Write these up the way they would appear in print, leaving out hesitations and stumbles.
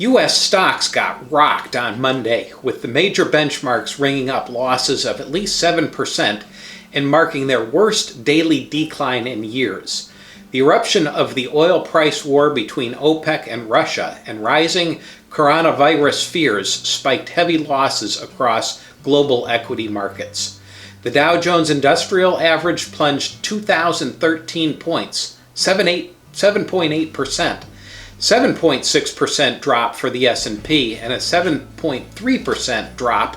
U.S. stocks got rocked on Monday, with the major benchmarks ringing up losses of at least 7% and marking their worst daily decline in years. The eruption of the oil price war between OPEC and Russia and rising coronavirus fears spiked heavy losses across global equity markets. The Dow Jones Industrial Average plunged 2,013 points, 7.8%. 7.6% drop for the S&P and a 7.3% drop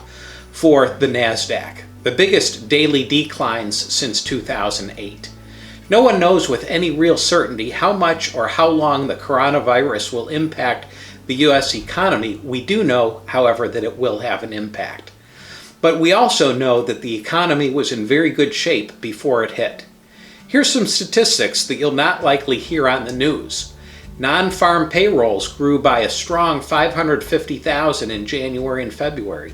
for the NASDAQ, the biggest daily declines since 2008. No one knows with any real certainty how much or how long the coronavirus will impact the U.S. economy. We do know, however, that it will have an impact. But we also know that the economy was in very good shape before it hit. Here's some statistics that you'll not likely hear on the news. Non-farm payrolls grew by a strong 550,000 in January and February.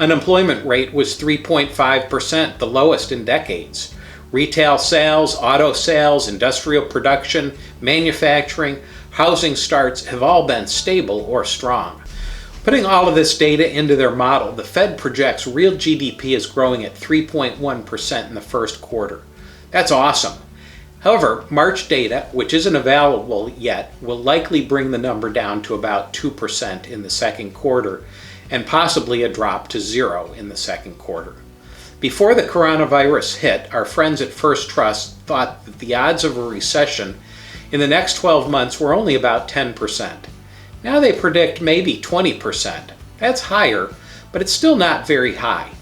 Unemployment rate was 3.5%, the lowest in decades. Retail sales, auto sales, industrial production, manufacturing, housing starts have all been stable or strong. Putting all of this data into their model, the Fed projects real GDP is growing at 3.1% in the first quarter. That's awesome. However, March data, which isn't available yet, will likely bring the number down to about 2% in the second quarter and possibly a drop to 0 in the second quarter. Before the coronavirus hit, our friends at First Trust thought that the odds of a recession in the next 12 months were only about 10%. Now they predict maybe 20%. That's higher, but it's still not very high.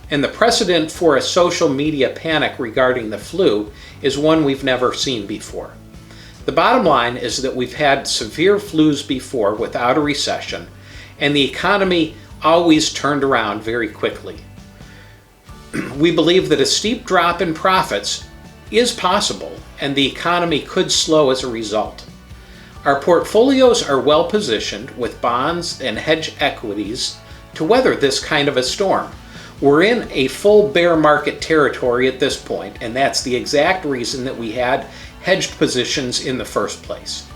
And the precedent for a social media panic regarding the flu is one we've never seen before. The bottom line is that we've had severe flus before without a recession, and the economy always turned around very quickly. We believe that a steep drop in profits is possible, and the economy could slow as a result. Our portfolios are well positioned with bonds and hedge equities to weather this kind of a storm. We're in a full bear market territory at this point, and that's the exact reason that we had hedged positions in the first place.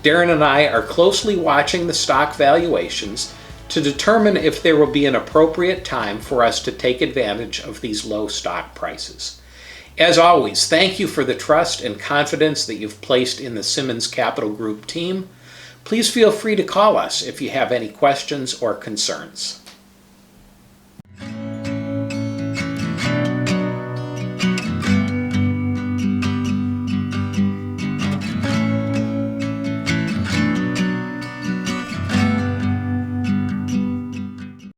Darren and I are closely watching the stock valuations to determine if there will be an appropriate time for us to take advantage of these low stock prices. As always, thank you for the trust and confidence that you've placed in the Simmons Capital Group team. Please feel free to call us if you have any questions or concerns.